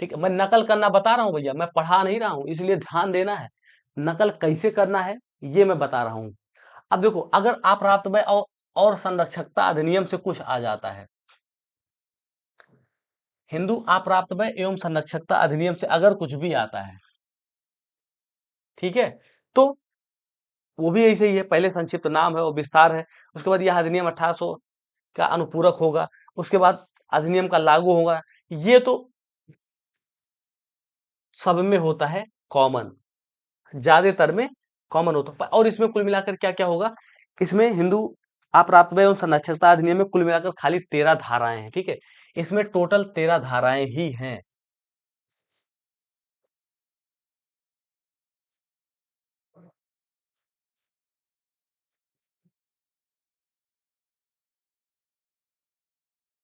[SPEAKER 1] ठीक है। मैं नकल करना बता रहा हूं भैया, मैं पढ़ा नहीं रहा हूं, इसलिए ध्यान देना है। नकल कैसे करना है ये मैं बता रहा हूं। अब देखो, अगर अप्राप्त में और संरक्षकता अधिनियम से कुछ आ जाता है, हिंदू अप्राप्त में एवं संरक्षकता अधिनियम से अगर कुछ भी आता है, ठीक है, तो वो भी ऐसे ही है, पहले संक्षिप्त नाम है और विस्तार है। उसके बाद यह अधिनियम 1800 का अनुपूरक होगा। उसके बाद अधिनियम का लागू होगा। ये तो सब में होता है कॉमन, ज्यादातर में कॉमन होता है। और इसमें कुल मिलाकर क्या क्या होगा, इसमें हिंदू अप्राप्त एवं संरक्षकता अधिनियम में कुल मिलाकर खाली 13 धाराएं हैं, ठीक है। इसमें टोटल 13 धाराएं ही हैं।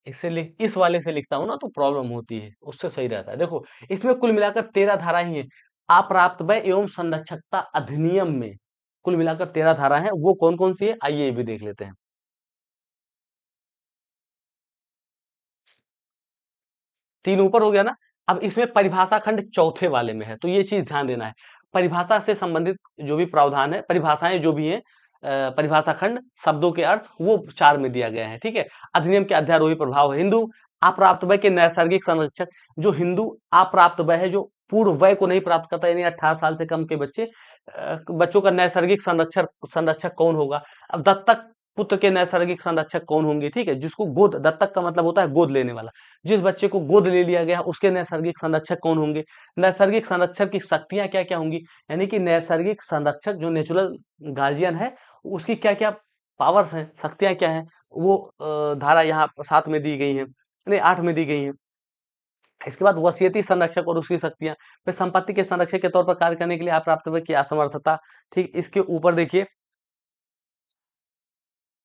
[SPEAKER 1] इससे लिख इस वाले से लिखता हूं ना तो प्रॉब्लम होती है, उससे सही रहता है। देखो, इसमें कुल मिलाकर 13 धाराएं ही हैं। अप्राप्त एवं संरक्षकता अधिनियम में कुल मिलाकर 13 धारा है। वो कौन कौन सी है, आइए ये भी देख लेते हैं। 3 ऊपर हो गया ना। अब इसमें परिभाषा खंड चौथे वाले में है, तो ये चीज ध्यान देना है। परिभाषा से संबंधित जो भी प्रावधान है, परिभाषाएं जो भी हैं, परिभाषा खंड शब्दों के अर्थ वो 4 में दिया गया है, ठीक है। अधिनियम के अध्यारोही प्रभाव है। हिंदू अप्राप्त वय के नैसर्गिक संरक्षक, जो हिंदू अप्राप्त वय है, जो पूर्ण वय को नहीं प्राप्त करता, यानी 18 साल से कम के बच्चे, बच्चों का नैसर्गिक संरक्षक संरक्षक कौन होगा। अब दत्तक पुत्र के नैसर्गिक संरक्षक कौन होंगे, ठीक है। जिसको गोद, दत्तक का मतलब होता है गोद लेने वाला। जिस बच्चे को गोद ले लिया गया उसके नैसर्गिक संरक्षक कौन होंगे। नैसर्गिक संरक्षक की शक्तियां क्या क्या होंगी, यानी कि नैसर्गिक संरक्षक जो नेचुरल गार्जियन है, उसकी क्या क्या पावर्स हैं, शक्तियां क्या हैं, वो धारा यहाँ 7 में दी गई है, नहीं 8 में दी गई है। इसके बाद वसीयती संरक्षक और उसकी शक्तियां, फिर संपत्ति के संरक्षक के तौर पर कार्य करने के लिए अप्राप्त की असमर्थता, ठीक। इसके ऊपर देखिए,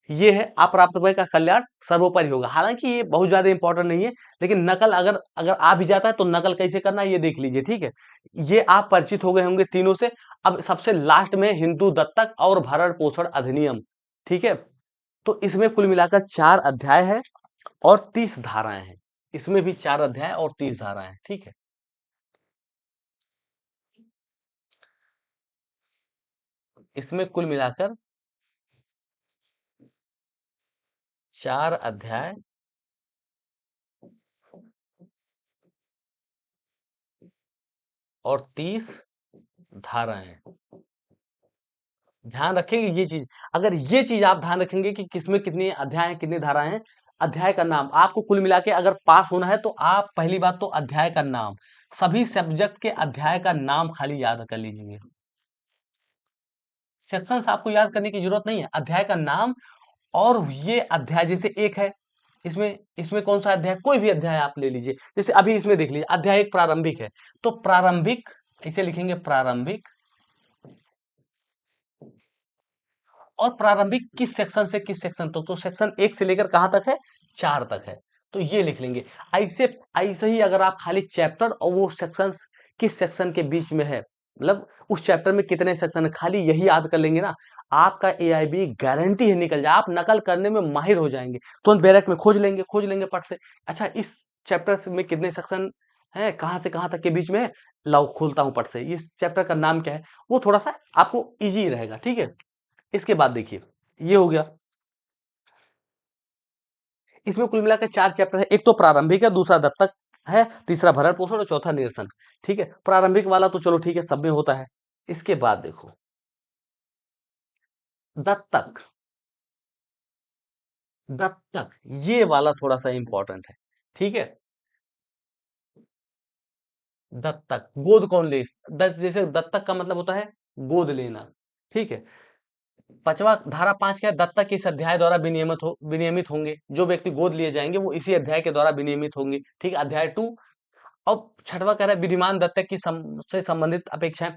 [SPEAKER 1] ये है अप्राप्त वय का कल्याण सर्वोपरि होगा। हालांकि ये बहुत ज्यादा इंपॉर्टेंट नहीं है, लेकिन नकल अगर अगर आ भी जाता है तो नकल कैसे करना है ये देख लीजिए, ठीक है। ये आप परिचित हो गए होंगे तीनों से। अब सबसे लास्ट में हिंदू दत्तक और भरण पोषण अधिनियम, ठीक है। तो इसमें कुल मिलाकर 4 अध्याय है और 30 धाराएं हैं। इसमें भी 4 अध्याय और 30 धाराएं हैं, ठीक है। इसमें कुल मिलाकर 4 अध्याय और 30 धाराएं हैं। ध्यान रखेंगे ये चीज। अगर ये चीज आप ध्यान रखेंगे कि किसमें कितने अध्याय हैं, कितनी धाराएं हैं। अध्याय का नाम आपको कुल मिला के अगर पास होना है तो आप पहली बात तो अध्याय का नाम, सभी सब्जेक्ट के अध्याय का नाम खाली याद कर लीजिए। सेक्शंस आपको याद करने की जरूरत नहीं है, अध्याय का नाम। और ये अध्याय जैसे एक है, इसमें इसमें कौन सा अध्याय, कोई भी अध्याय आप ले लीजिए। जैसे अभी इसमें देख लीजिए, अध्याय एक प्रारंभिक है, तो प्रारंभिक इसे लिखेंगे प्रारंभिक। और प्रारंभिक किस सेक्शन से किस सेक्शन तक, तो सेक्शन 1 से लेकर कहां तक है, 4 तक है। तो ये लिख लेंगे। ऐसे ऐसे ही अगर आप खाली चैप्टर और वो सेक्शंस किस सेक्शन के बीच में है, मतलब उस चैप्टर में कितने सेक्शन है, खाली यही याद कर लेंगे ना, आपका एआईबी गारंटी है निकल जाए। आप नकल करने में माहिर हो जाएंगे। तुरंत बैरक में खोज लेंगे पट से। अच्छा, इस चैप्टर में कितने सेक्शन है, कहां से कहां तक के बीच में है, लाओ खोलता हूं पट से, इस चैप्टर का नाम क्या है। वो थोड़ा सा आपको इजी रहेगा, ठीक है। इसके बाद देखिए, ये हो गया। इसमें कुल मिलाकर 4 चैप्टर है। एक तो प्रारंभिक है, दूसरा दत्तक है, तीसरा भरण पोषण और चौथा निरसन, ठीक है। प्रारंभिक वाला तो चलो ठीक है, सब में होता है। इसके बाद देखो, दत्तक। दत्तक ये वाला थोड़ा सा इंपॉर्टेंट है, ठीक है। दत्तक, गोद कौन ले, जैसे दत्तक का मतलब होता है गोद लेना, ठीक है। पांचवा धारा 5 क्या है, दत्तक इस अध्याय द्वारा विनियमित होंगे। जो व्यक्ति गोद लिए जाएंगे वो इसी अध्याय के द्वारा विनियमित होंगे, ठीक है, अध्याय 2। अब छठवा कह रहा है विधिमान दत्तक की से संबंधित अपेक्षाएं।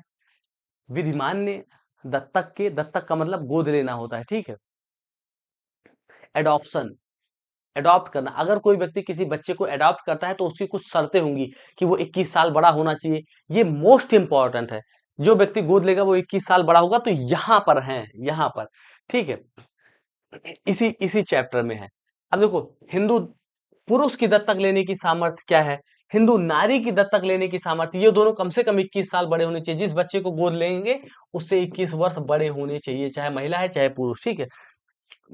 [SPEAKER 1] विधिमान ने दत्तक के, दत्तक का मतलब गोद लेना होता है, ठीक है। एडॉप्शन, एडॉप्ट करना। अगर कोई व्यक्ति किसी बच्चे को एडॉप्ट करता है तो उसकी कुछ शर्तें होंगी कि वो 21 साल बड़ा होना चाहिए। ये मोस्ट इंपॉर्टेंट है। जो व्यक्ति गोद लेगा वो 21 साल बड़ा होगा, तो यहां पर है, यहां पर, ठीक है। इसी इसी चैप्टर में है। अब देखो, हिंदू पुरुष की दत्तक लेने की सामर्थ्य क्या है, हिंदू नारी की दत्तक लेने की सामर्थ्य, ये दोनों कम से कम 21 साल बड़े होने चाहिए। जिस बच्चे को गोद लेंगे उससे 21 वर्ष बड़े होने चाहिए, चाहे महिला है चाहे पुरुष, ठीक है।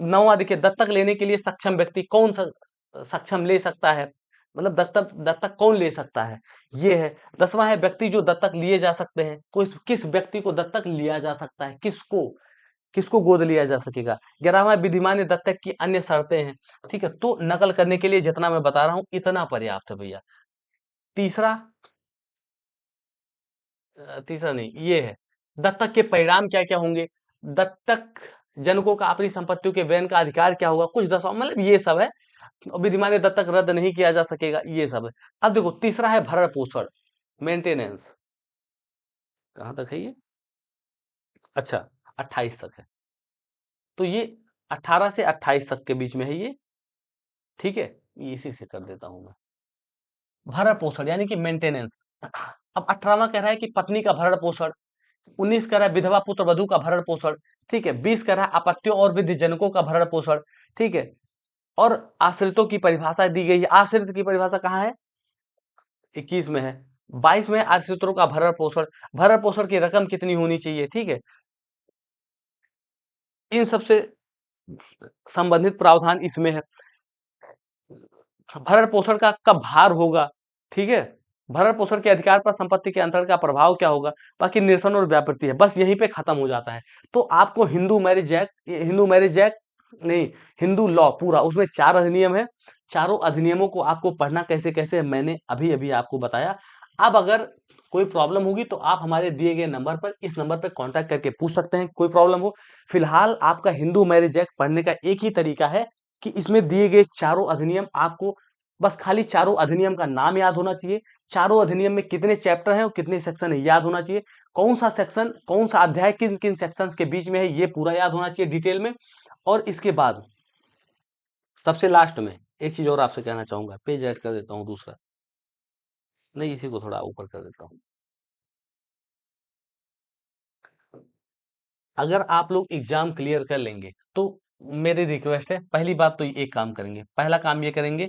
[SPEAKER 1] नौवां देखिए, दत्तक लेने के लिए सक्षम व्यक्ति कौन सा सक्षम ले सकता है। मतलब दत्तक दत्तक कौन ले सकता है, ये है। 10वां है व्यक्ति जो दत्तक लिए जा सकते हैं, कोई किस व्यक्ति को दत्तक लिया जा सकता है, किसको किसको गोद लिया जा सकेगा। 11वां विधिमान्य दत्तक की अन्य शर्तें हैं। ठीक है, तो नकल करने के लिए जितना मैं बता रहा हूं इतना पर्याप्त है भैया। तीसरा तीसरा नहीं, ये है दत्तक के परिणाम क्या क्या होंगे, दत्तक जनकों का अपनी संपत्तियों के वयन का अधिकार क्या होगा, कुछ दस मतलब ये सब है। विधिमान्य दत्तक रद्द नहीं किया जा सकेगा, ये सब है। अब देखो तीसरा है भरण पोषण, मेंटेनेंस। कहां तक है ये? अच्छा, 28 तक है। तो ये 18 से 28 तक के बीच में है ये। ठीक है, इसी से कर देता हूं मैं। भरण पोषण यानी कि मेंटेनेंस। अब 18वां कह रहा है कि पत्नी का भरण पोषण, 19 कह रहा है विधवा पुत्र वधु का भरण पोषण। ठीक है, 20 कह रहा है अपत्यों और विद्यजनकों का भरण पोषण। ठीक है, और आश्रितों की परिभाषा दी गई है। आश्रित की परिभाषा कहाँ है? 21 में है। 22 में आश्रितों का भरण पोषण की रकम कितनी होनी चाहिए। ठीक है, इन सबसे संबंधित प्रावधान इसमें है। भरण पोषण का कब भार होगा, ठीक है, भरण पोषण के अधिकार पर संपत्ति के अंतरण का प्रभाव क्या होगा, बाकी निरसन और व्यापृति है, बस यहीं पे खत्म हो जाता है। तो आपको हिंदू मैरिज एक्ट नहीं, हिंदू लॉ पूरा, उसमें 4 अधिनियम है। चारों अधिनियमों को आपको पढ़ना कैसे कैसे है, मैंने अभी अभी आपको बताया। अब अगर कोई प्रॉब्लम होगी तो आप हमारे दिए गए नंबर पर, इस नंबर पर कांटेक्ट करके पूछ सकते हैं, कोई प्रॉब्लम हो। फिलहाल आपका हिंदू मैरिज एक्ट पढ़ने का एक ही तरीका है कि इसमें दिए गए चारों अधिनियम आपको, बस खाली चारों अधिनियम का नाम याद होना चाहिए, चारों अधिनियम में कितने चैप्टर हैं और कितने सेक्शन है याद होना चाहिए, कौन सा सेक्शन कौन सा अध्याय किन किन सेक्शंस के बीच में है ये पूरा याद होना चाहिए डिटेल में। और इसके बाद सबसे लास्ट में एक चीज और आपसे कहना चाहूंगा, पेज ऐड कर देता हूँ दूसरा, नहीं इसी को थोड़ा ऊपर कर देता हूँ। अगर आप लोग एग्जाम क्लियर कर लेंगे तो मेरी रिक्वेस्ट है, पहली बात तो एक काम करेंगे, पहला काम ये करेंगे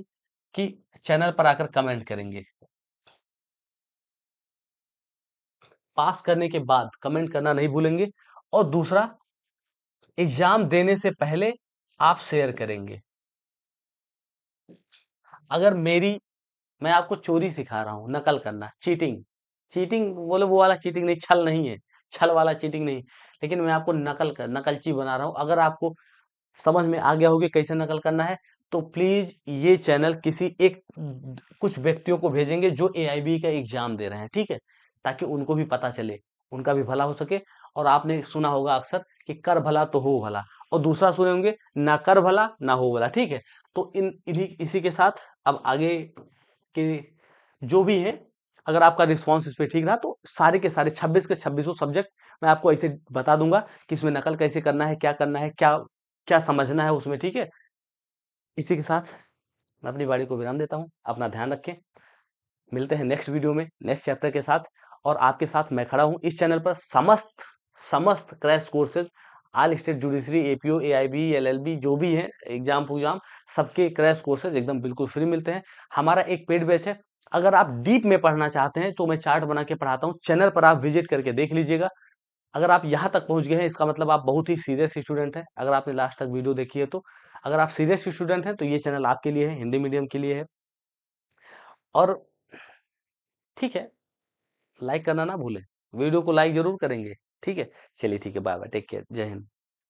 [SPEAKER 1] कि चैनल पर आकर कमेंट करेंगे। पास करने के बाद कमेंट करना नहीं भूलेंगे। और दूसरा, एग्जाम देने से पहले आप शेयर करेंगे। अगर मेरी मैं आपको चोरी सिखा रहा हूं, नकल करना, चीटिंग, चीटिंग बोले वो वाला चीटिंग नहीं, छल नहीं है, छल वाला चीटिंग नहीं, लेकिन मैं आपको नकलची बना रहा हूं। अगर आपको समझ में आ गया होगा कैसे नकल करना है, तो प्लीज ये चैनल किसी एक कुछ व्यक्तियों को भेजेंगे जो एआईबी का एग्जाम दे रहे हैं, ठीक है, ताकि उनको भी पता चले, उनका भी भला हो सके। और आपने सुना होगा अक्सर कि कर भला तो हो भला, और दूसरा सुने होंगे ना कर भला ना हो भला। ठीक है, तो इसी के साथ अब आगे के जो भी है, अगर आपका रिस्पॉन्स इस पे ठीक रहा तो सारे के सारे 26 के 26 सब्जेक्ट मैं आपको ऐसे बता दूंगा कि इसमें नकल कैसे करना है, क्या करना है, क्या क्या समझना है उसमें। ठीक है, इसी के साथ मैं अपनी बाड़ी को विराम देता हूँ। अपना ध्यान रखें, मिलते हैं नेक्स्ट वीडियो में नेक्स्ट चैप्टर के साथ। और आपके साथ मैं खड़ा हूँ इस चैनल पर, समस्त समस्त crash courses, all state judiciary, APO, AIB, LLB जो भी है, एग्जाम फूजाम, सबके क्रैश कोर्सेज एकदम बिल्कुल फ्री मिलते हैं। हमारा एक पेड बैच है, अगर आप डीप में पढ़ना चाहते हैं तो मैं चार्ट बना के पढ़ाता हूँ, चैनल पर आप विजिट करके देख लीजिएगा। अगर आप यहाँ तक पहुँच गए हैं इसका मतलब आप बहुत ही सीरियस स्टूडेंट हैं, अगर आपने लास्ट तक वीडियो देखी है तो। अगर आप सीरियस स्टूडेंट हैं तो ये चैनल आपके लिए है, हिंदी मीडियम के लिए है। और ठीक है, लाइक करना ना भूलें, वीडियो को लाइक जरूर करेंगे। ठीक है, चलिए ठीक है, बाय बाय, टेक केयर, जय हिंद।